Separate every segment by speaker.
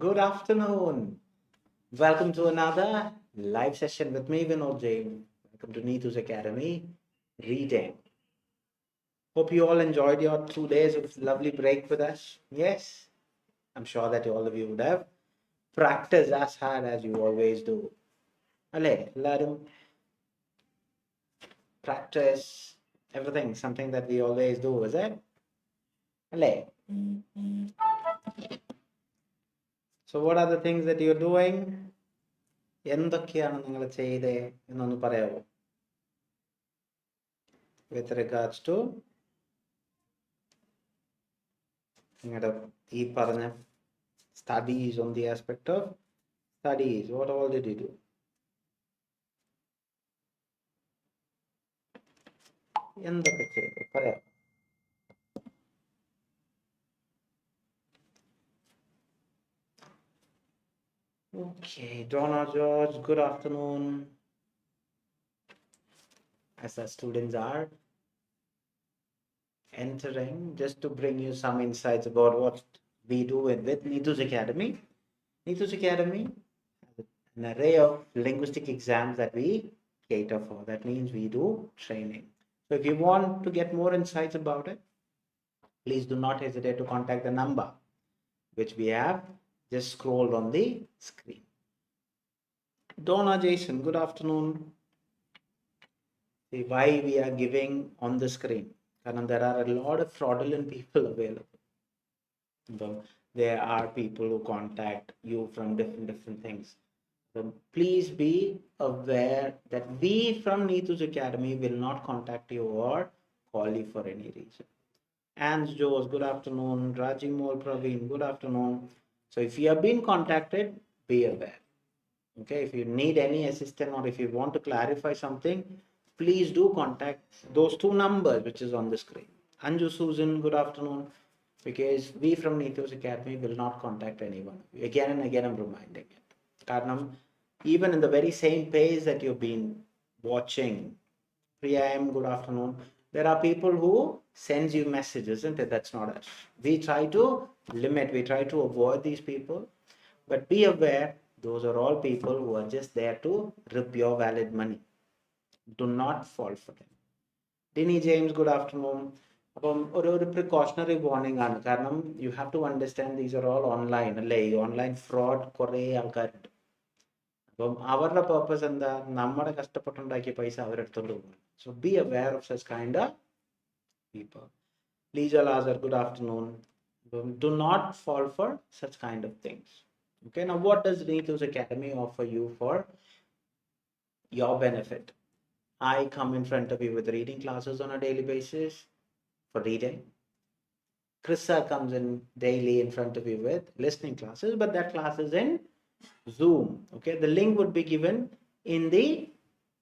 Speaker 1: Good afternoon. Welcome to another live session with me, Vinod Jain. Welcome to Neethu's Academy Reading. Hope you all enjoyed your 2 days of lovely break with us. Yes, I'm sure that all of you would have practiced as hard as you always do. Alle, എല്ലാരും practice everything, something that we always do, is it? Alle. So what are the things that you're doing? എന്തൊക്കെയാണ് നിങ്ങൾ ചെയ്തേ എന്നൊന്ന് പറയാമോ? With regards to നിങ്ങളുടെ ഈ പറഞ്ഞ studies, on the aspect of studies, what all did you do? എന്തൊക്കെ ചെയ്തു പറയാം? Okay, Donna George, good afternoon. As the students are entering, just to bring you some insights about what we do with Neethu's Academy. Neethu's Academy has an array of linguistic exams that we cater for. That means we do training. So if you want to get more insights about it, please do not hesitate to contact the number which we have just scrolled on the screen. Donna Jason, good afternoon. See why we are giving on the screen. Because there are a lot of fraudulent people available. There are people who contact you from different things. So please be aware that we from Neethu's Academy will not contact you or call you for any reason. Ans Jose, good afternoon. Rajimol Praveen, good afternoon. So if you have been contacted, be aware. Okay, if you need any assistance or if you want to clarify something, please do contact those two numbers which is on the screen. Anju Susan, good afternoon. Because we from Neethu's Academy will not contact anyone. Again and again, I'm reminding it. Karanam, even in the very same page that you've been watching, Priya M, good afternoon. There are people who sends you messages, isn't it? That's not us. We try to limit, we try to avoid these people, but be aware, those are all people who are just there to rip your valid money. Do not fall for them. Dinny James, good afternoon. അപ്പം ഒരു precautionary warning ആണ്. കാരണം you have to understand these are all online അല്ലേ. ഈ online fraud കുറേ ആൾക്കാരുണ്ട്. അപ്പം അവരുടെ പർപ്പസ് എന്താ? നമ്മുടെ കഷ്ടപ്പെട്ടുണ്ടാക്കിയ പൈസ അവരെടുത്തോണ്ട് പോകും. So be aware of such kind of people. Leeja Lazar, good afternoon. Do not fall for such kind of things. Okay, now what does Neethu's Academy offer you for your benefit? I come in front of you with reading classes on a daily basis for reading. Krissa comes in daily in front of you with listening classes, but that class is in Zoom. Okay, the link would be given in the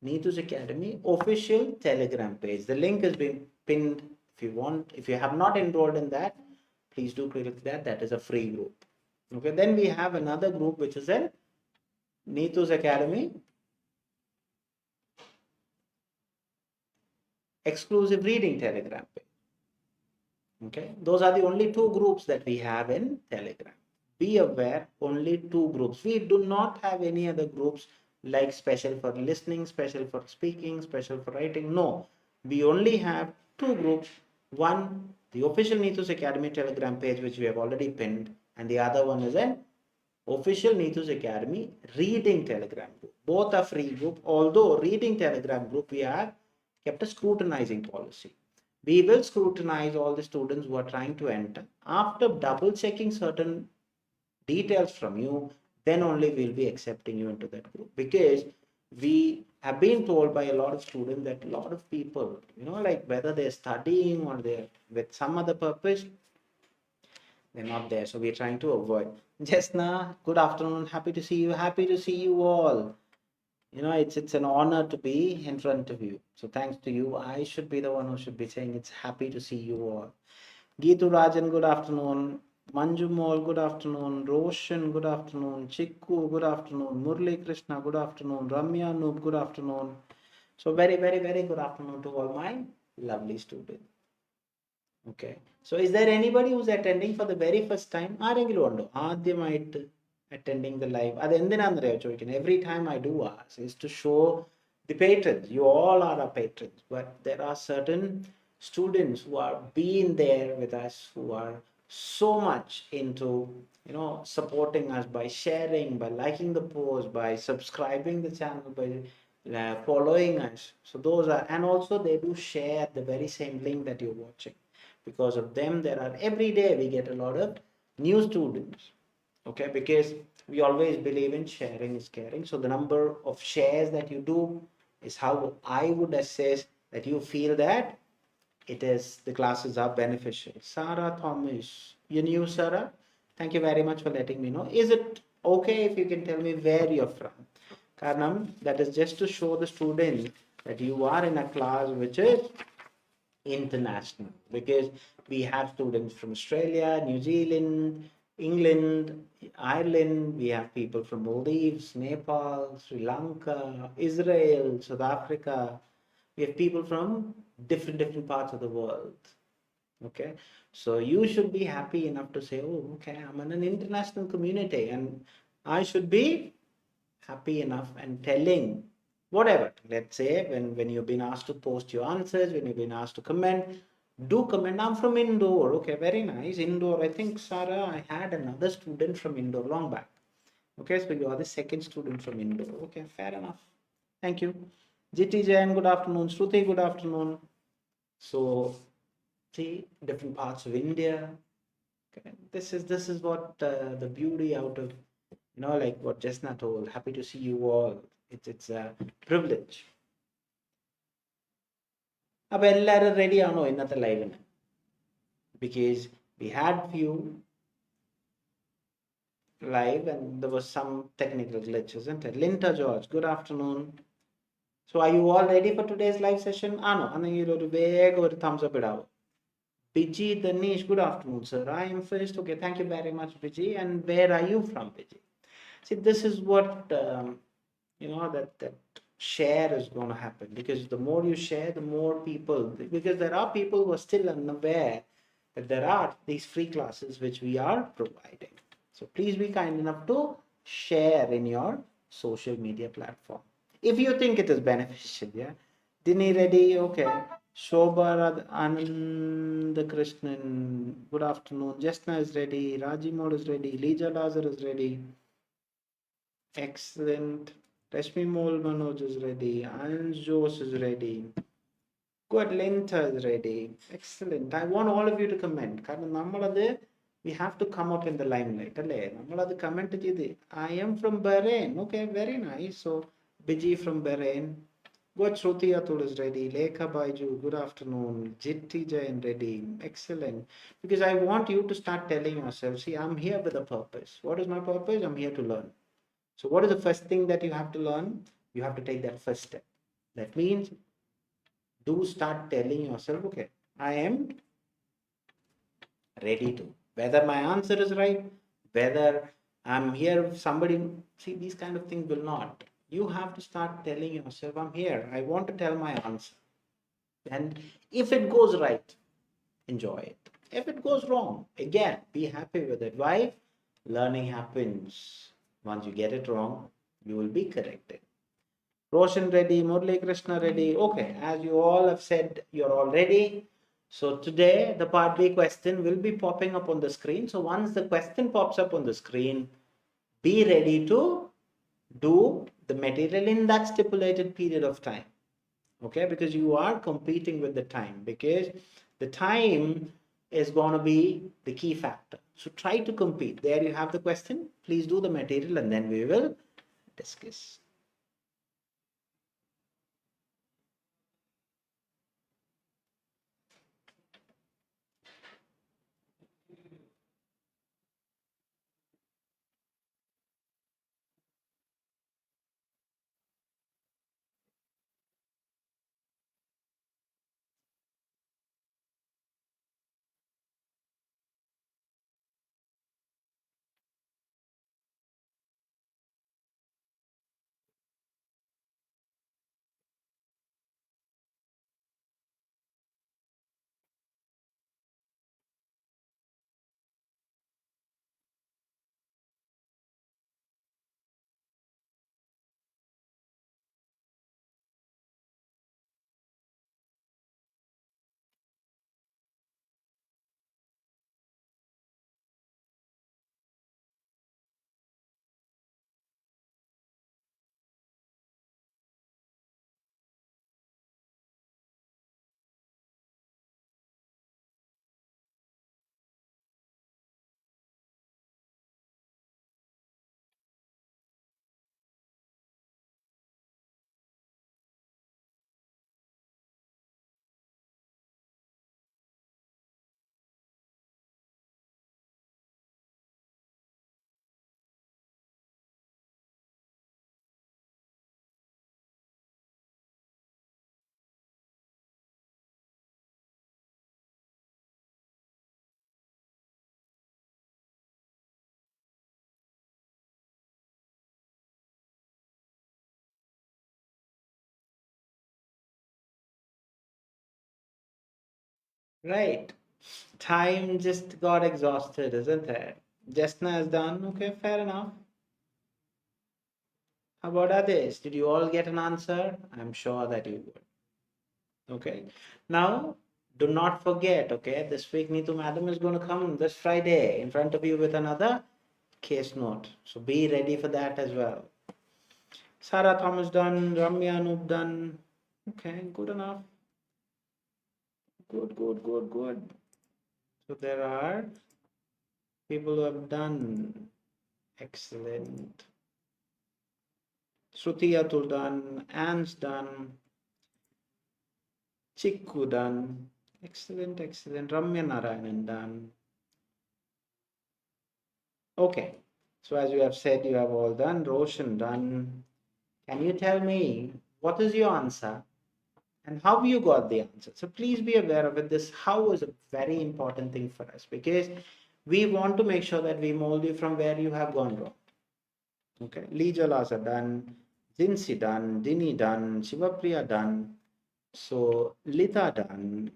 Speaker 1: Neethu's Academy official Telegram page. The link has been pinned. If you have not enrolled in that, please do click that. That is a free group. Okay, then we have another group which is in Neethu's Academy exclusive reading Telegram page. Okay, those are the only two groups that we have in Telegram. Be aware, only two groups. We do not have any other groups like special for listening, special for speaking, special for writing. No, we only have two groups. One, the official Neethu's Academy Telegram page, which we have already pinned, and the other one is an official Neethu's Academy reading Telegram group. Both are free group, although reading Telegram group we have kept a scrutinizing policy. We will scrutinize all the students who are trying to enter. After double checking certain details from you, then only we'll be accepting you into that group. Because we have been told by a lot of students that a lot of people, like whether they're studying or they're with some other purpose, they're not there. So we're trying to avoid. Jasna, good afternoon. Happy to see you. Happy to see you all. It's an honor to be in front of you. So thanks to you, I should be the one who should be saying it's happy to see you all. Geetu Rajan, good afternoon. Manju Mol, good afternoon. Roshan, good afternoon. Chikku, good afternoon. Murli Krishna, good afternoon. Ramya Noob, good afternoon. So very, very, very good afternoon to all my lovely students. Okay. So is there anybody who's attending for the very first time? ആരെങ്കിലും ഉണ്ടോ ആദ്യമായിട്ട് attending the live. അതെന്തിനാണെന്നറിയോ ചോദിക്കുന്നത്? Every time I do ask is to show the patrons. You all are our patrons, but there are certain students who are being there with us, who are so much into, supporting us by sharing, by liking the post, by subscribing the channel, by following us. So those are, and also they do share the very same link that you're watching. Because of them, there are, every day we get a lot of new students. Okay, because we always believe in sharing is caring. So the number of shares that you do is how I would assess that you feel that it is, the classes are beneficial. Sarah Thomas, you knew Sarah? Thank you very much for letting me know. Is it okay if you can tell me where you're from? Karanam, that is just to show the student that you are in a class which is international, because we have students from Australia, New Zealand, England, Ireland, we have people from Maldives, Nepal, Sri Lanka, Israel, South Africa. We have people from different parts of the world. Okay, so you should be happy enough to say, oh, okay, I'm in an international community, and I should be happy enough and telling whatever. Let's say when you've been asked to post your answers, when you've been asked to comment, do comment. I'm from Indore. Okay, very nice. Indore. I think, Sarah, I had another student from Indore long back. Okay, so you are the second student from Indore. Okay, fair enough. Thank you. GT Jain, good afternoon. Shruti, good afternoon. So, see, different parts of India. Okay, this is what the beauty out of, like what Jesna told. Happy to see you all. It's a privilege. അപ്പൊ എല്ലാരും ready ആണോ ഇന്നത്തെ ലൈവിന്? Because we had few live and there was some technical glitches, isn't it? Linda George, good afternoon. So are you all ready for today's live session? ആണോ? അന്നെങ്കിൽ ഒരു വേഗം ഒരു thumbs up ഇടാവോ? Biji Danish, good afternoon, sir. I am first. Okay, thank you very much, Biji. And where are you from, Biji? See, this is what that share is going to happen, because the more you share, the more people, because there are people who are still unaware that there are these free classes which we are providing. So please be kind enough to share in your social media platform if you think it is beneficial. Yeah, Dini ready? Okay. Shobha Anand Krishnan, good afternoon. Jasna is ready. Rajimod is ready. Lija Lazar is ready. Excellent. Rashmi Mol Manoj is ready. Anj Jose is ready. Good. Linta is ready. Excellent. I want all of you to comment. We have to come up in the limelight. Comment. I am from Bahrain. Okay, very nice. So, Biji from Bahrain. Good. Shruti Atul is ready. Lekha Baiju, good afternoon. Jitti Jain ready. Excellent. Because I want you to start telling yourself, see, I'm here with a purpose. What is my purpose? I'm here to learn. So what is the first thing that you have to learn? You have to take that first step. That means do start telling yourself, okay, I am ready to. Whether my answer is right, whether I'm here, somebody, see, these kind of things will not. You have to start telling yourself, I'm here. I want to tell my answer. And if it goes right, enjoy it. If it goes wrong, again, be happy with it. Why? Learning happens. Once you get it wrong, you will be corrected. Roshan ready, Murli Krishna ready. Okay, as you all have said, you're all ready. So today, the part B question will be popping up on the screen. So once the question pops up on the screen, be ready to do the material in that stipulated period of time. Okay, because you are competing with the time, because the time is going to be the key factor. So try to compete. There you have the question. Please do the material and then we will discuss. Right. Time just got exhausted, isn't it? Jasna is done. Okay, fair enough. How about others? Did you all get an answer? I'm sure that you would. Okay. Now, do not forget, okay, this week Neethu Madam is going to come this Friday in front of you with another case note. So be ready for that as well. Sarah Thomas done, Ramya Anoop done. Okay, good enough. Good, good, good, good. So there are people who have done. Excellent. Shruti Atul done. Anne's done. Chikku done. Excellent, excellent. Ramya Narayanan done. Okay. So as you have said, you have all done. Roshan done. Can you tell me what is your answer and how you got the answer? So please be aware of it. This how is a very important thing for us because we want to make sure that we mold you from where you have gone wrong. Okay. Lee Jalasa done. Jinsi done. Dini done. Shivapriya done. So Lita done.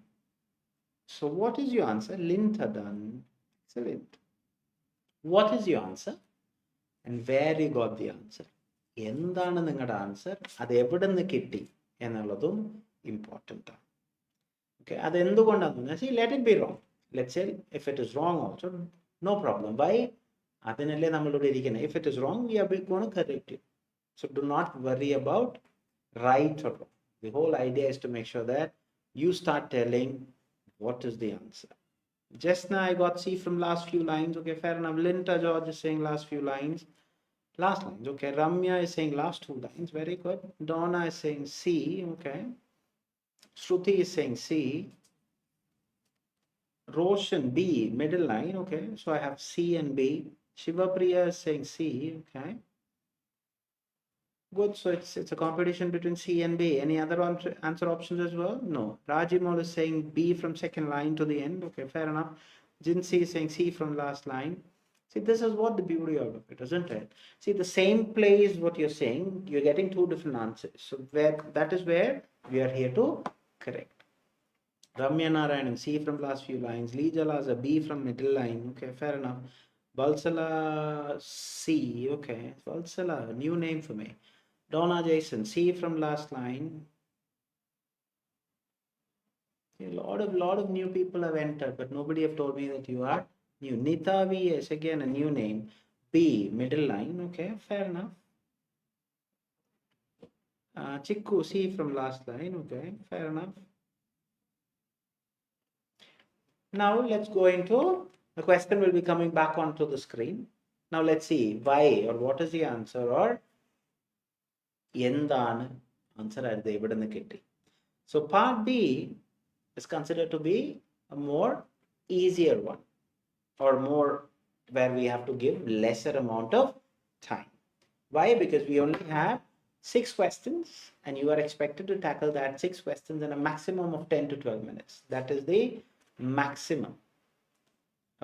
Speaker 1: So what is your answer? Linta done. Excellent. What is your answer? And where you got the answer? എന്താണ് നിങ്ങളുടെ answer അത് എവിടെ നിന്ന് കിട്ടി എന്നുള്ളതും important ആണ് okay അതെന്തുകൊണ്ടാണെന്ന് see let it be wrong let say if it is wrong also no problem why അതിനല്ലേ നമ്മളിവിടെ ഇരിക്കുന്നത് if it is wrong we are gone correct it so do not worry about right or wrong the whole idea is to make sure that you start telling what is the answer. Just now I got C from last few lines. Okay, fair enough. Linta George is saying last few lines. Last lines. Okay, Ramya is saying last two lines. Very good. Donna is saying C. Okay. Shruti is saying C. Roshan B, middle line. Okay, so I have C and B. Shivapriya is saying C. Okay. Good. So it's a competition between C and B. Any other answer options as well? No. Rajimol is saying B from second line to the end. Okay, fair enough. Jinsi is saying C from last line. See, this is what the beauty out of it, isn't it? See, the same place what you're saying, you're getting two different answers. So that is where we are here to correct. Ramya Narayanan, C from last few lines. Lee Jalaza, B from middle line. Okay, fair enough. Valsala, C. Okay, Valsala, new name for me. Donna Jason, C from last line. A lot of new people have entered, but nobody have told me that you are new. Nitavi is again a new name. B, middle line. Okay, fair enough. Chikku, C from last line. Okay, fair enough. Now let's go into the question will be coming back onto the screen. Now let's see why or what is the answer or എന്താണ് answer at the എവിടെ നിന്ന് കിട്ടി. So part B is considered to be a more easier one or more where we have to give lesser amount of time. Why? Because we only have 6 questions and you are expected to tackle that 6 questions in a maximum of 10 to 12 minutes. That is the maximum.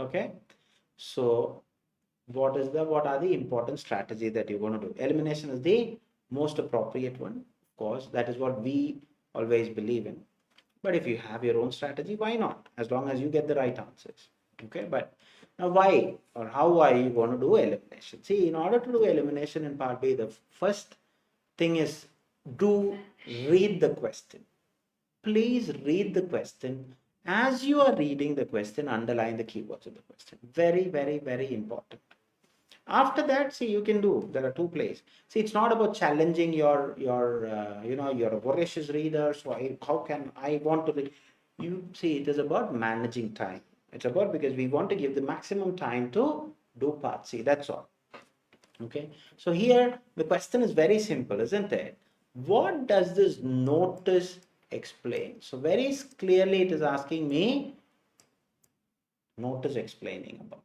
Speaker 1: Okay. So what are the important strategy that you're going to do? Elimination is the most appropriate one. Of course, that is what we always believe in. But if you have your own strategy, why not? As long as you get the right answers. Okay, but now why or how are you going to do elimination? See, in order to do elimination in part B, the first thing is do read the question. Please read the question. As you are reading the question, underline the keywords of the question. Very, very, very important. After that, see, you can do, there are 2 plays. See, it's not about challenging your you're a voracious reader, so how can I want to read? You see, it is about managing time. It's about because we want to give the maximum time to do part C, that's all. Okay, so here the question is very simple, isn't it? What does this notice explain? So very clearly it is asking me notice explaining about.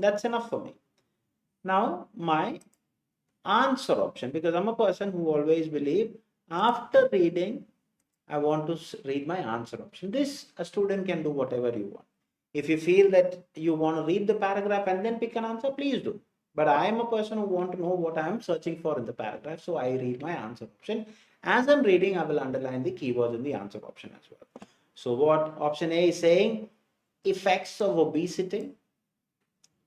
Speaker 1: That's enough for me. Now my answer option, because I'm a person who always believe after reading I want to read my answer option. This a student can do whatever you want. If you feel that you want to read the paragraph and then pick an answer, please do. But I am a person who want to know what I am searching for in the paragraph, so I read my answer option. As I'm reading, I will underline the keywords in the answer option as well. So what option A is saying? Effects of obesity,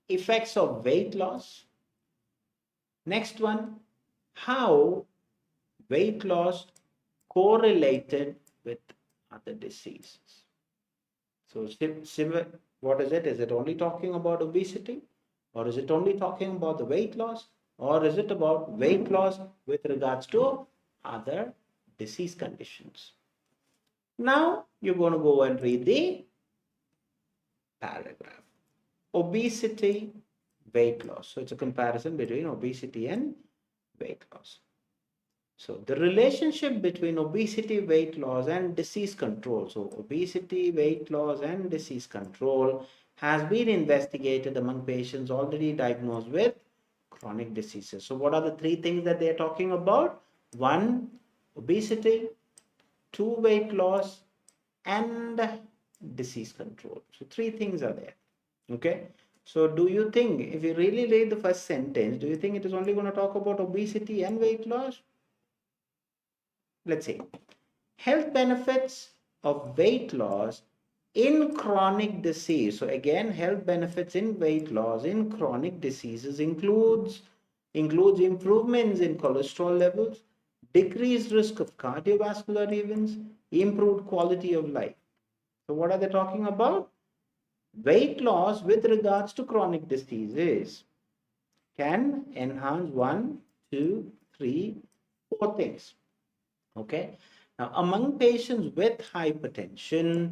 Speaker 1: effects of weight loss. Next one, how weight loss correlated with other diseases. So what is it? Is it only talking about obesity? Or is it only talking about the weight loss? Or is it about weight loss with regards to other disease conditions? Now you're going to go and read the paragraph. Obesity, weight loss. So it's a comparison between obesity and weight loss. So the relationship between obesity, weight loss and disease control. So obesity, weight loss and disease control has been investigated among patients already diagnosed with chronic diseases. So what are the three things that they are talking about? One, obesity, two, weight loss and disease control. So three things are there. Okay. So do you think, if you really read the first sentence, do you think it is only going to talk about obesity and weight loss? Let's see. Health benefits of weight loss in chronic disease. So again, health benefits in weight loss in chronic diseases includes improvements in cholesterol levels, decreased risk of cardiovascular events, improved quality of life. So what are they talking about? Weight loss with regards to chronic diseases can enhance one, two, three, four things. Okay. Now, among patients with hypertension,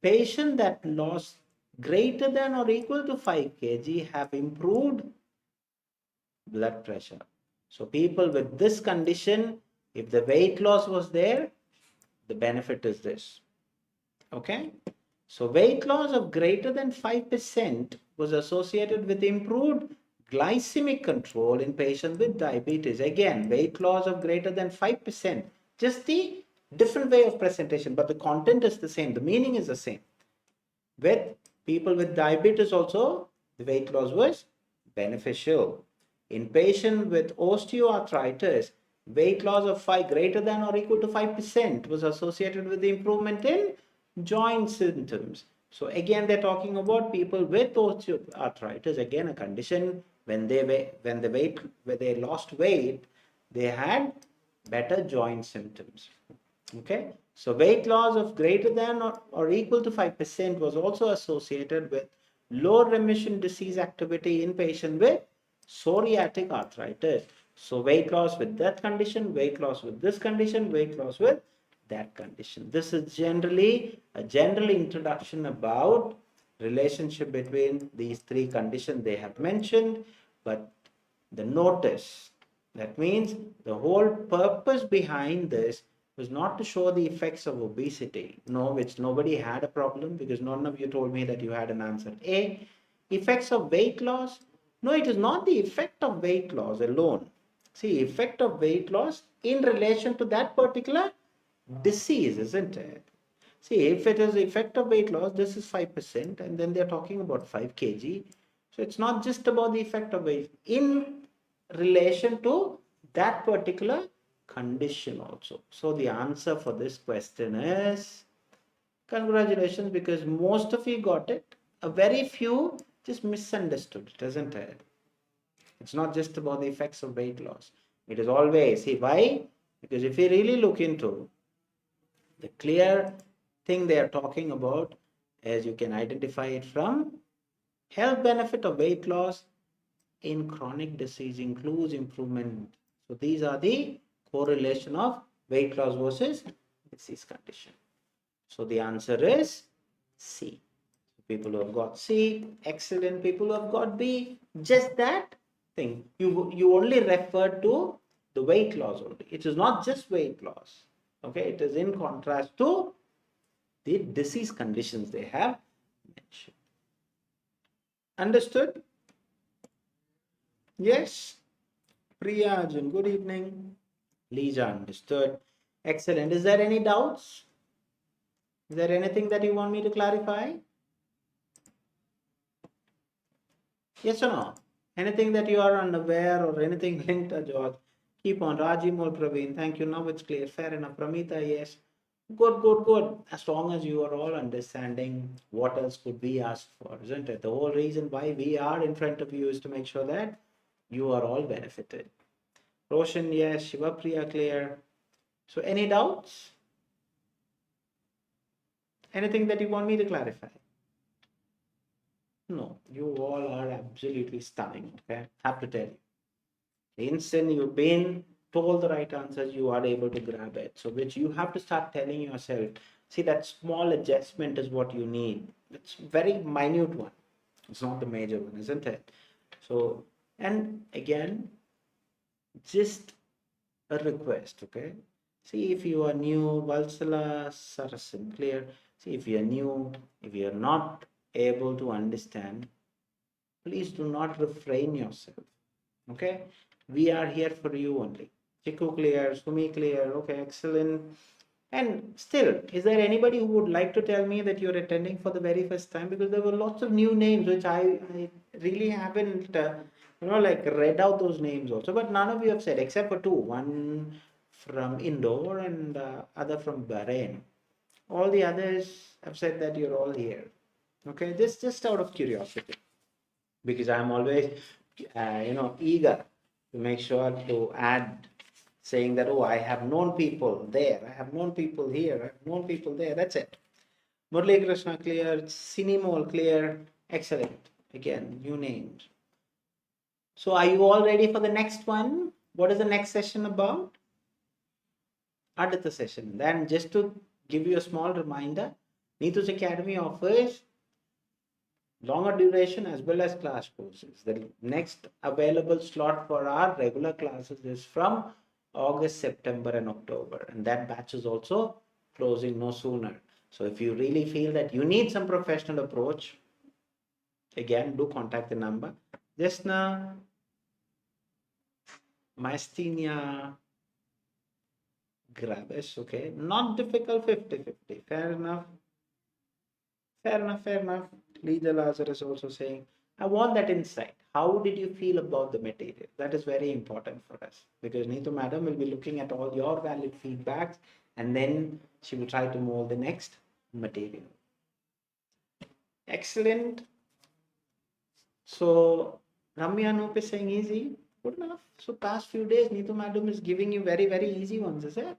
Speaker 1: patients that lost greater than or equal to 5 kg have improved blood pressure. So people with this condition, if the weight loss was there, the benefit is this. Okay. So weight loss of greater than 5% was associated with improved glycemic control in patients with diabetes. Again, weight loss of greater than 5%, just the different way of presentation, but the content is the same, the meaning is the same. With people with diabetes also, the weight loss was beneficial. In patients with osteoarthritis, weight loss of 5 greater than or equal to 5% was associated with the improvement in joint symptoms. So again, they're talking about people with osteoarthritis, again a condition when they lost weight, they had better joint symptoms. Okay, so weight loss of greater than or equal to 5% was also associated with low remission disease activity in patients with psoriatic arthritis. So weight loss with that condition, weight loss with this condition, weight loss with that condition. This is generally a general introduction about relationship between these three conditions they have mentioned, but the notice, that means the whole purpose behind this was not to show the effects of obesity, no, which nobody had a problem because none of you told me that you had an answer A. Effects of weight loss, no, it is not the effect of weight loss alone. See, effect of weight loss in relation to that particular disease, isn't it? See, if it is the effect of weight loss, this is 5%, and then they're talking about 5 kg. So it's not just about the effect of weight in relation to that particular condition also. So the answer for this question is congratulations, because most of you got it. A very few just misunderstood it, isn't it? It's not just about the effects of weight loss. It is always, see why? Because if you really look into the clear thing they are talking about, as you can identify it from health benefit of weight loss in chronic disease includes improvement. So these are the correlation of weight loss versus disease condition. So the answer is C. People who have got C, excellent. People who have got B, just that thing. You only refer to the weight loss only. It is not just weight loss. Okay, it is in contrast to the disease conditions they have mentioned. Understood? Yes. Priya Arjun, good evening. Lisa, understood. Excellent. Is there any doubts? Is there anything that you want me to clarify? Yes or no? Anything that you are unaware or anything linked to George? Keep on. Rajimol Praveen, thank you. Now it's clear. Fair enough. Pramita, yes. Good, good, good. As long as you are all understanding what else could be asked for, isn't it? The whole reason why we are in front of you is to make sure that you are all benefited. Roshan, yes. Shivapriya, clear. So, any doubts? Anything that you want me to clarify? No, you all are absolutely stunning. Okay, have to tell you. The instant you've been told the right answers, you are able to grab it. So, which you have to start telling yourself, see, that small adjustment is what you need. It's very minute one. It's not the major one, isn't it? So, and again, just a request, okay? See, if you are new, Valsala Sarasan, clear. See, if you are new, if you are not able to understand, please do not refrain yourself. Okay, we are here for you only. Chiku clear, Sumi clear. Okay, excellent. And still, is there anybody who would like to tell me that you're attending for the very first time? Because there were lots of new names which I really haven't, like read out those names also. But none of you have said, except for two, one from Indore and other from Bahrain. All the others have said that you're all here. Okay, just out of curiosity, because I'm always, eager to make sure to add, saying that, oh, I have known people there, I have known people here, I've known people there. That's it. Murli Krishna clear, Sinimol clear, excellent. Again, new names. So, are you all ready for the next one? What is the next session about? Aditha session. Then, just to give you a small reminder, Neethus Academy offers longer duration as well as class courses. The next available slot for our regular classes is from August, September, and October, and that batch is also closing no sooner. So, if you really feel that you need some professional approach, again, do contact the number. Just now, myasthenia gravis, okay, not difficult, 50-50. Fair enough. Fair enough, fair enough. Leader Lazarus also saying, I want that insight. How did you feel about the material? That is very important for us, because Neethu madam will be looking at all your valid feedbacks, and then she will try to mold the next material. Excellent. So Ramya Nope is saying easy. Good enough. So past few days, Neethu madam is giving you very, very easy ones, is it?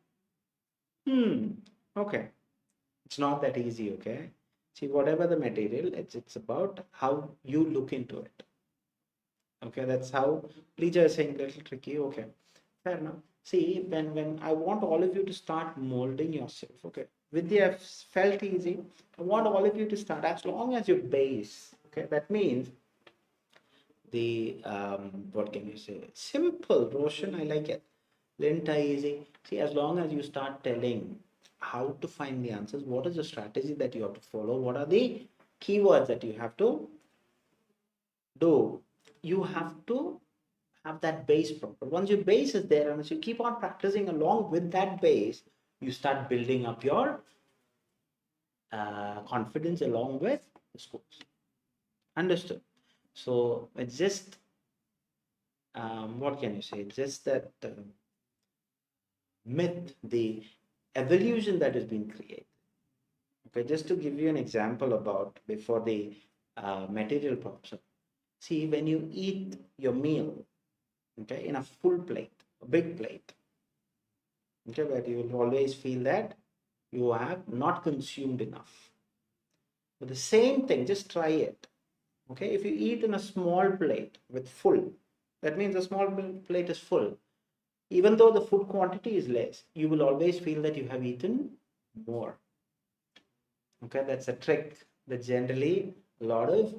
Speaker 1: Okay. It's not that easy, okay? See, whatever the material, it's about how you look into it. Okay, that's how Leisure is saying little tricky. Okay, fair enough. See, when I want all of you to start molding yourself, okay. Vidya felt easy. I want all of you to start as long as your base. Okay, that means the what can you say? Simple, Roshan, I like it. Linta easy. See, as long as you start telling how to find the answers, what is the strategy that you have to follow, what are the keywords that you have to do, you have to have that base proper. Once your base is there, and as you keep on practicing along with that base, you start building up your confidence along with the scores. Understood? So it's just what can you say? Just that myth, the evolution that has been created. Okay, just to give you an example about before the material pops up. See, when you eat your meal, okay, in a full plate, a big plate, okay, where you will always feel that you have not consumed enough. But the same thing, just try it. Okay, if you eat in a small plate with full, that means the small plate is full. Even though the food quantity is less, you will always feel that you have eaten more. Okay, that's a trick that generally a lot of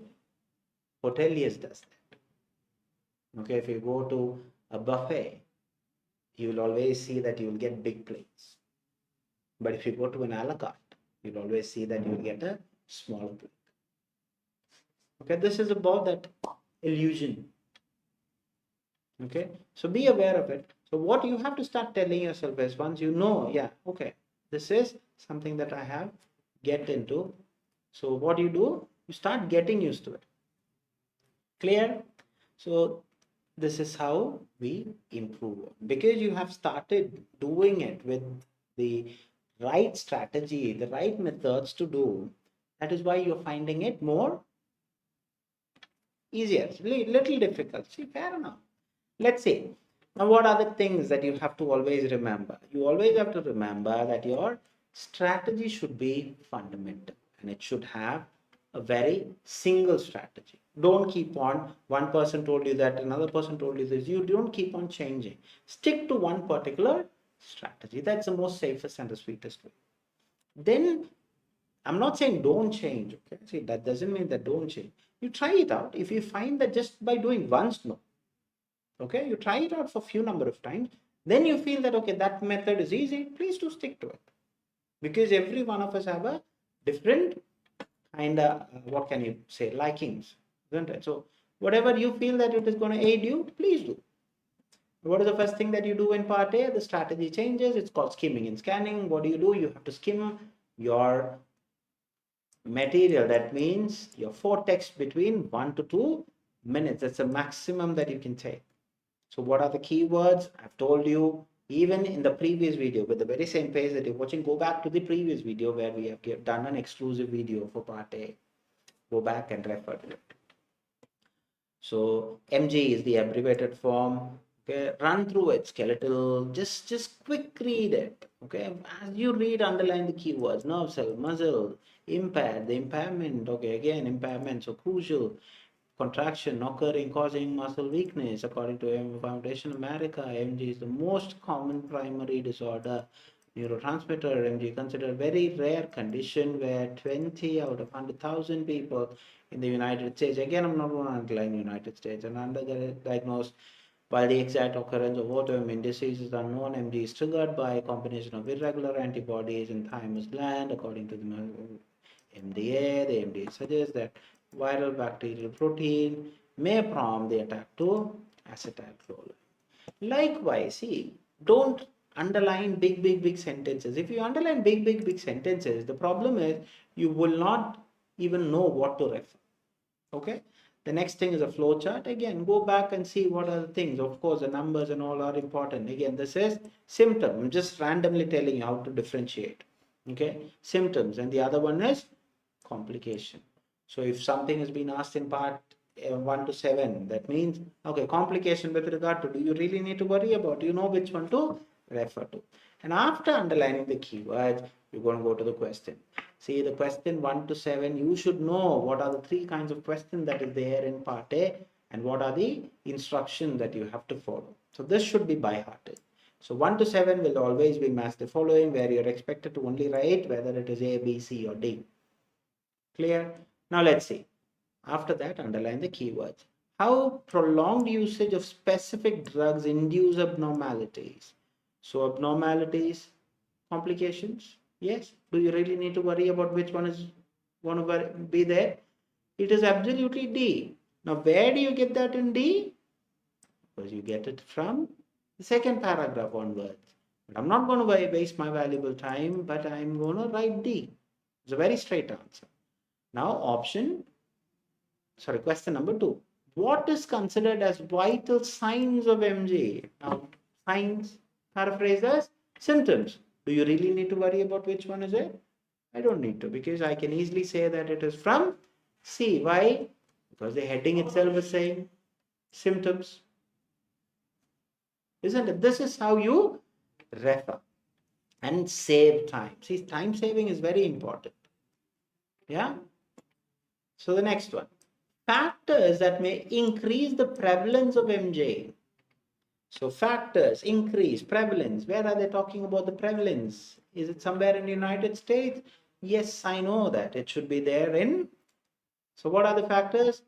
Speaker 1: hoteliers does that. Okay, if you go to a buffet, you will always see that you will get big plates. But if you go to an a la carte, you'll always see that you'll get a small plate. Okay, this is about that illusion. Okay, so be aware of it. So what you have to start telling yourself is, once you know, yeah, okay, this is something that I have get into. So what you do, you start getting used to it. Clear? So this is how we improve, because you have started doing it with the right strategy, the right methods to do, that is why you're finding it more easier. It's little difficult. See, fair enough. Let's see. Now, what are the things that you have to always remember? You always have to remember that your strategy should be fundamental and it should have a very single strategy. Don't keep on, one person told you that, another person told you this. You don't keep on changing. Stick to one particular strategy. That's the most safest and the sweetest way. Then I'm not saying don't change. Okay. See, that doesn't mean that don't change. You try it out. If you find that just by doing once, no. Okay, you try it out for few number of times, then you feel that okay, that method is easy, please do stick to it, because every one of us have a different kind of what can you say, likings, isn't it? So whatever you feel that it is going to aid you, please do. What is the first thing that you do in part A? The strategy changes. It's called skimming and scanning. What do? You have to skim your material. That means your four text between 1 to 2 minutes. That's the maximum that you can take. So what are the keywords? I've told you even in the previous video with the very same page that you're watching. Go back to the previous video where we have done an exclusive video for part A. Go back and refer to it. So MG is the abbreviated form. Okay, run through it, skeletal, just quick read it. Okay, as you read, underline the keywords: nerve cell, muscle, impaired, the impairment. Okay, again, impairment, so crucial. Contraction occurring causing muscle weakness. According to Foundation America, MG is the most common primary disorder. Neurotransmitter MG considered very rare condition where 20 out of 100,000 people in the United States, again I'm not going to underline United States, and underdiagnosed. While the exact occurrence of autoimmune disease is unknown, MG is triggered by a combination of irregular antibodies in thymus gland. According to the the MDA suggests that viral bacterial protein may prompt the attack to acetylcholine. Likewise, see, don't underline big sentences. If you underline big sentences, the problem is you will not even know what to refer. Okay. The next thing is a flow chart. Again, go back and see what are the things. Of course, the numbers and all are important. Again, this is symptom. I'm just randomly telling you how to differentiate. Okay, symptoms, and the other one is complication. So if something has been asked in part 1 to 7, that means okay, complication with regard to, do you really need to worry about? You know which one to refer to. And after underlining the keywords, you're going to go to the question. See, the question 1 to 7, you should know what are the three kinds of questions that is there in part A and what are the instructions that you have to follow. So this should be by hearted. So 1 to 7 will always be match the following, where you're expected to only write whether it is A, B, C or D. Clear? Now let's see. After that, underline the keywords. How prolonged usage of specific drugs induce abnormalities? So abnormalities, complications, yes. Do you really need to worry about which one is going to be there? It is absolutely D. Now where do you get that in D? Because you get it from the second paragraph onwards. But I'm not going to waste my valuable time, but I'm going to write D. It's a very straight answer. Now question number 2. What is considered as vital signs of MG? Now, signs, paraphrase as symptoms. Do you really need to worry about which one is it? I don't need to, because I can easily say that it is from C. Why? Because the heading itself is saying symptoms. Isn't it? This is how you refer and save time. See, time saving is very important. Yeah. So the next one. Factors that may increase the prevalence of MJ. So factors, increase, prevalence. Where are they talking about the prevalence? Is it somewhere in the United States? Yes, I know that. It should be there in. So what are the factors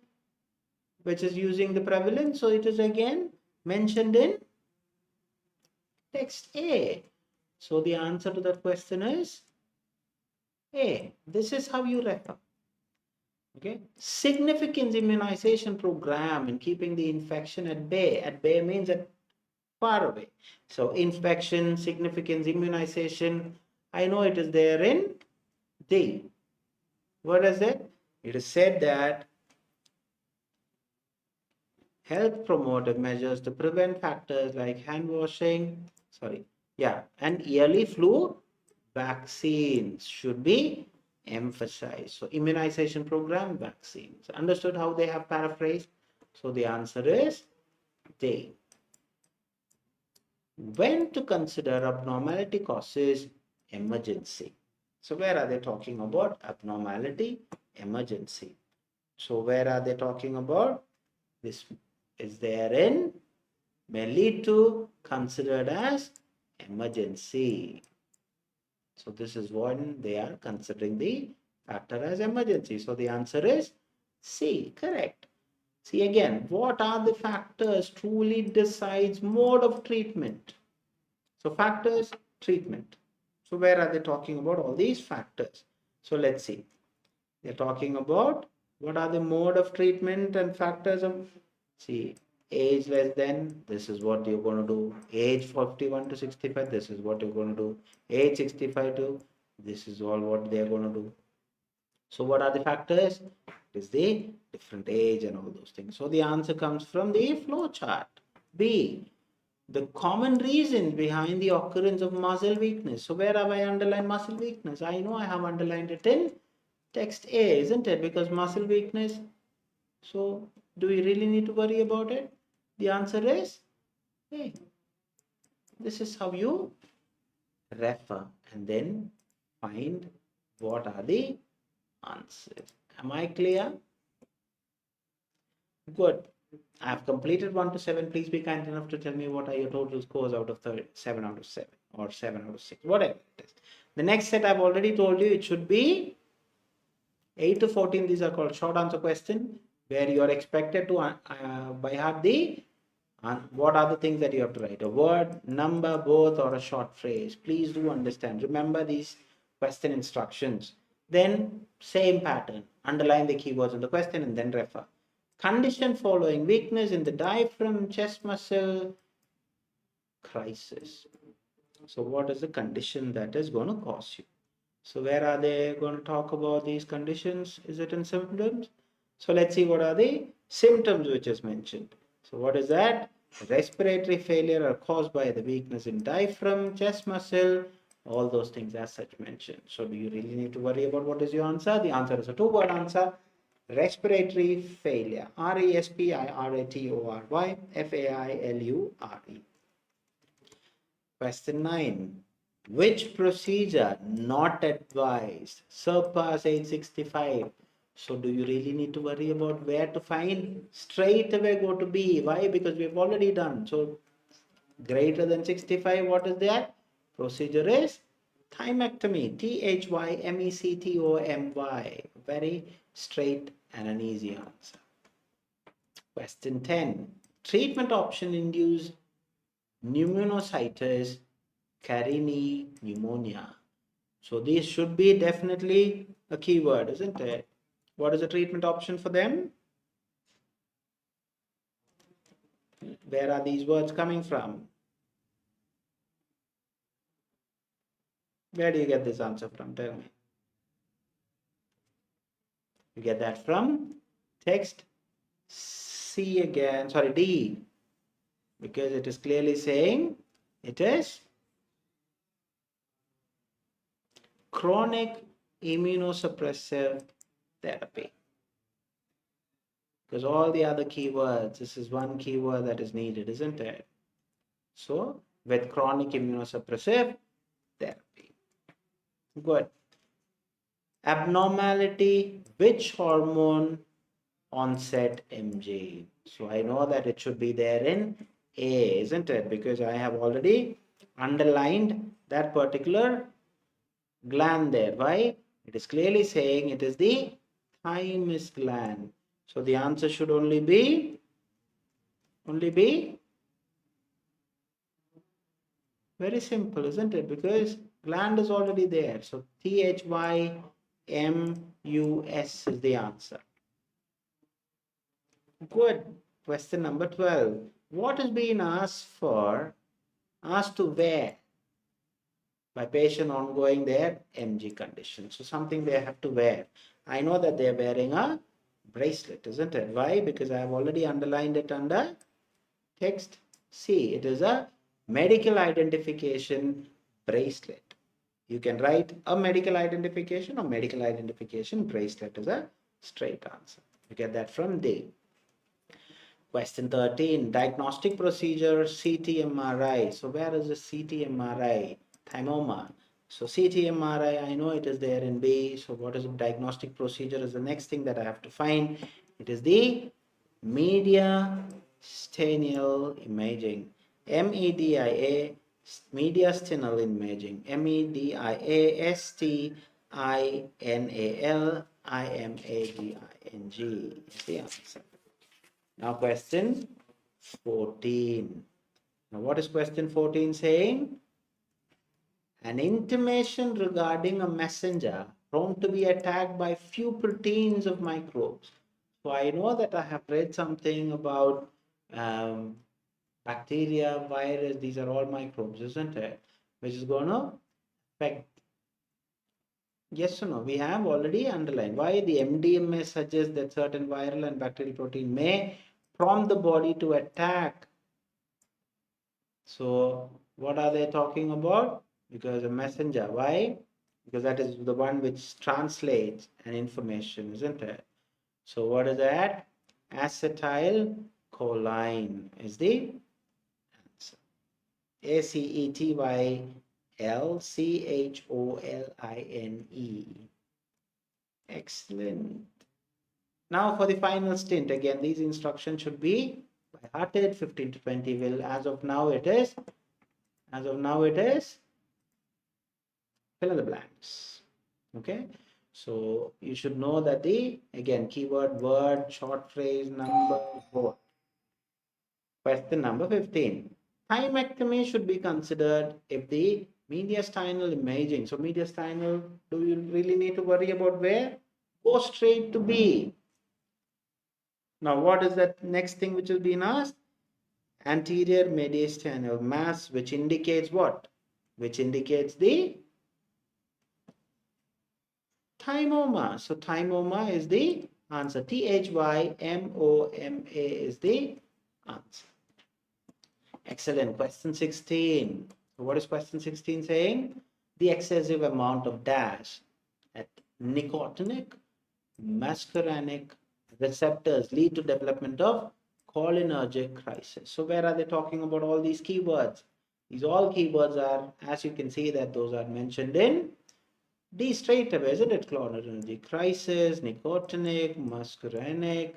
Speaker 1: which is using the prevalence? So it is again mentioned in text A. So the answer to that question is A. This is how you refer. Okay, significance immunization program in keeping the infection at bay. At bay means at far away. So infection, significance, immunization. I know it is there in D. What is it? It is said that health promotive measures to prevent factors like hand washing, and yearly flu vaccines should be emphasized. So immunization program, vaccines. Understood how they have paraphrased? So the answer is they. When to consider abnormality causes emergency. So where are they talking about abnormality, emergency? So where are they talking about? This is there in may lead to considered as emergency. So this is when they are considering the factor as emergency. So the answer is C, correct. See again, what are the factors truly decides mode of treatment? So factors, treatment. So where are they talking about all these factors? So let's see. They're talking about what are the mode of treatment and factors of, see, age less than, this is what you're going to do. Age 41 to 65, this is what you're going to do. Age 65 to, this is all what they're going to do. So what are the factors? It is the different age and all those things. So the answer comes from the flow chart. B, the common reason behind the occurrence of muscle weakness. So where have I underlined muscle weakness? I know I have underlined it in text A, isn't it? Because muscle weakness. So do we really need to worry about it? The answer is A. This is how you refer and then find what are the answers. Am I clear? Good. I have completed 1 to 7. Please be kind enough to tell me what are your total scores out of 7 out of 7 or 7 out of 6, whatever it is. The next set I've already told you it should be 8 to 14. These are called short answer question where you are expected to by heart the what are the things that you have to write? A word, number, both, or a short phrase. Please do understand. Remember these question instructions. Then same pattern. Underline the keywords in the question and then refer. Condition following weakness in the diaphragm, chest muscle, crisis. So what is the condition that is going to cause you? So where are they going to talk about these conditions? Is it in symptoms? So let's see what are the symptoms which is mentioned. So what is that? Respiratory failure are caused by the weakness in diaphragm, chest muscle, all those things as such mentioned. So do you really need to worry about what is your answer? The answer is a two-word answer. Respiratory failure. Respiratory Question 9. Which procedure not advised? Surpass age 65. So do you really need to worry about where to find? Straight away go to B. Why? Because we've already done. So greater than 65, what is that? Procedure is thymectomy. Thymectomy. Very straight and an easy answer. Question 10. Treatment option induce pneumocystis carinii pneumonia. So this should be definitely a keyword, isn't it? What is the treatment option for them? Where are these words coming from? Where do you get this answer from? Tell me. You get that from text C again, sorry, D, because it is clearly saying it is chronic immunosuppressive therapy. Because all the other keywords, this is one keyword that is needed, isn't it? So, with chronic immunosuppressive therapy. Good. Abnormality, which hormone onset MJ? So I know that it should be there in A, isn't it? Because I have already underlined that particular gland there. Why? It is clearly saying it is the thymus gland. So the answer should only be very simple, isn't it? Because gland is already there. So THYMUS is the answer. Good. Question number 12. What is being asked to wear by patient ongoing their MG condition? So something they have to wear. I know that they are wearing a bracelet, isn't it? Why? Because I have already underlined it under text C. It is a medical identification bracelet. You can write a medical identification or medical identification bracelet is a straight answer. You get that from D. Question 13, diagnostic procedure CT MRI. So where is the CT MRI? Thymoma. So CT MRI, I know it is there in B. So what is the diagnostic procedure is the next thing that I have to find. It is the mediastinal imaging. MEDIA, mediastinal imaging. MEDIASTINALIMAGING is the answer. Now question 14. Now what is question 14 saying? An intimation regarding a messenger prone to be attacked by few proteins of microbes. So I know that I have read something about bacteria, virus, these are all microbes, isn't it? Which is going to affect. Yes or no? We have already underlined why the MDMA suggests that certain viral and bacterial protein may prompt the body to attack. So what are they talking about? Because a messenger. Why? Because that is the one which translates an information, isn't it? So what is that? Acetylcholine is the answer. ACETYLCHOLINE. Excellent. Now for the final stint, again, these instructions should be by hearted. 15 to 20 will, as of now it is fill in the blanks. Okay, so you should know that the, again, keyword, word, short phrase, number, both. Question number 15. Thymectomy should be considered if the mediastinal imaging. So mediastinal, do you really need to worry about where? Go straight to B. Now what is that next thing which is being asked? Anterior mediastinal mass, which indicates what? Which indicates the thymoma. So thymoma is the answer. THYMOMA is the answer. Excellent. Question 16. So what is question 16 saying? The excessive amount of dash at nicotinic, muscarinic receptors lead to development of cholinergic crisis. So where are they talking about all these keywords? These all keywords are, as you can see, that those are mentioned in D straight away, isn't it? Cholinergic crisis, nicotinic, muscarinic.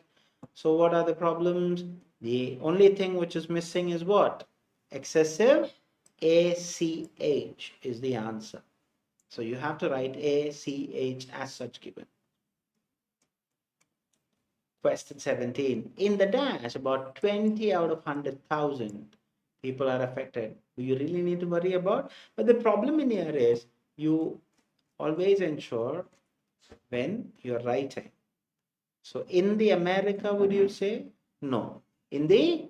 Speaker 1: So what are the problems? The only thing which is missing is what? Excessive ACH is the answer. So you have to write ACH as such given. Question 17. In the dash, about 20 out of 100,000 people are affected. Do you really need to worry about? But the problem in here is you always ensure when you're writing. So in the America, would you say? No. In the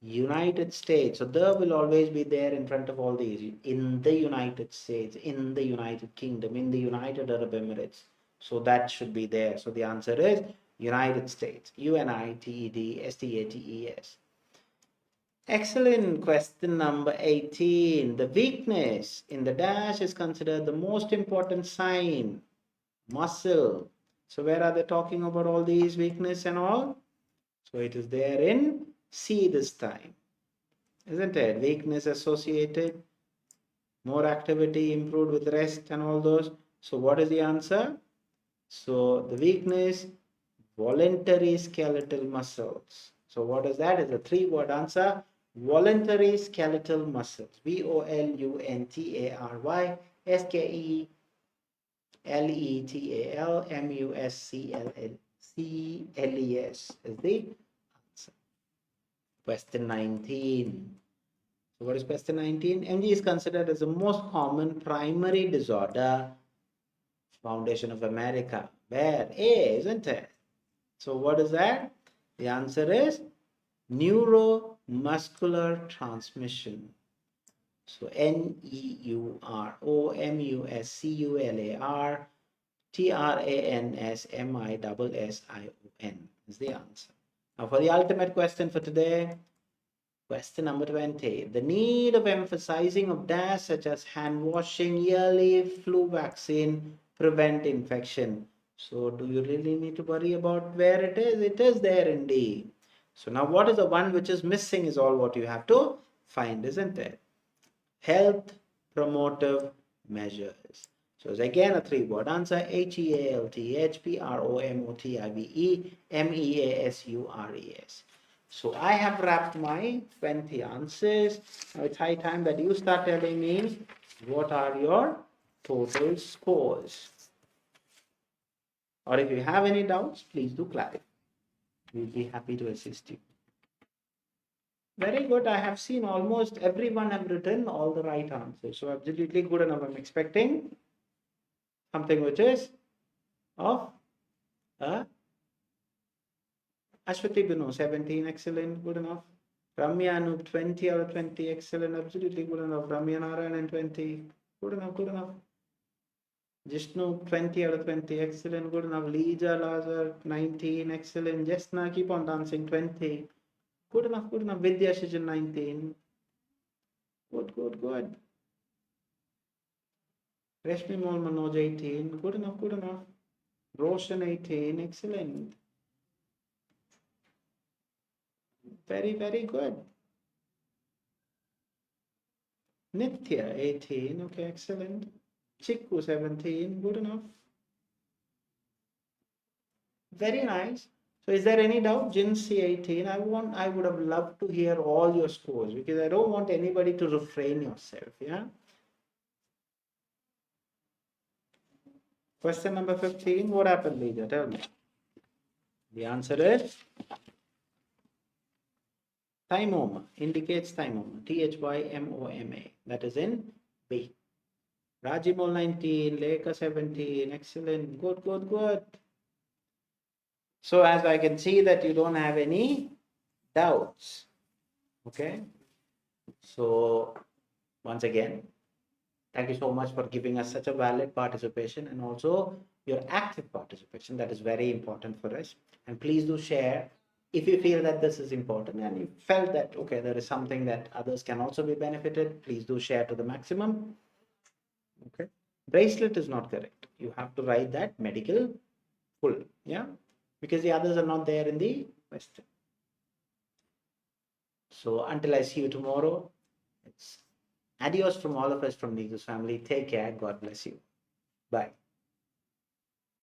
Speaker 1: United States. So there will always be there in front of all these. In the United States, in the United Kingdom, in the United Arab Emirates. So that should be there. So the answer is United States. UNITEDSTATES. Excellent. Question number 18. The weakness in the dash is considered the most important sign. Muscle. So where are they talking about all these weakness and all? So it is there in C this time, isn't it? Weakness associated, more activity, improved with rest and all those. So what is the answer? So the weakness, voluntary skeletal muscles. So what is that? It's a three-word answer. Voluntary skeletal muscles. VOLUNTARYSKELETALMUSCLES is the answer. Question 19. So what is question 19? MG is considered as the most common primary disorder. Foundation of America. Where? A, isn't it? So what is that? The answer is neuromuscular transmission. So NEUROMUSCULAR TRANSMISSION is the answer. Now for the ultimate question for today, Question number 20. The need of emphasizing of dash such as hand washing, yearly flu vaccine, prevent infection. So do you really need to worry about where it is? It is there in D. So now what is the one which is missing is all what you have to find, isn't it? Health promotive measures. So it's again a three-word answer: HEALTH, So I have wrapped my 20 answers. Now it's high time that you start telling me what are your total scores. Or if you have any doubts, please do clarify. We'll be happy to assist you. Very good. I have seen almost everyone have written all the right answers. So absolutely good enough. I'm expecting something which is of Ashwati Bino, 17, excellent, good enough. Ramya Anup, 20 out of 20, excellent, absolutely good enough. Ramya Narayanan, 20, good enough, good enough. Jishnu, 20 out of 20, excellent, good enough. Leija Lazar, 19, excellent. Jasna, keep on dancing, 20. Good enough, good enough. Vidya Shijan, 19. Good, good, good. Rashmi Mol Manoj, 18. Good enough, good enough. Roshan, 18. Excellent. Very, very good. Nithya, 18. Okay, excellent. Chikku, 17. Good enough. Very nice. So is there any doubt? Jinsi, 18. I would have loved to hear all your scores because I don't want anybody to refrain yourself. Yeah. Question number 15. What happened, Leader? Tell me. The answer is thymoma. Indicates thymoma. Thymoma. That is in B. Rajimol 19. Leka 17. Excellent. Good, good, good. So as I can see that you don't have any doubts. Okay. So once again, thank you so much for giving us such a valid participation and also your active participation. That is very important for us. And please do share if you feel that this is important and you felt that, okay, there is something that others can also be benefited. Please do share to the maximum. Okay. Bracelet is not correct. You have to write that medical full. Yeah. Because the others are not there in the question. So until I see you tomorrow, it's adios from all of us from Neethus family. Take care. God bless you. Bye.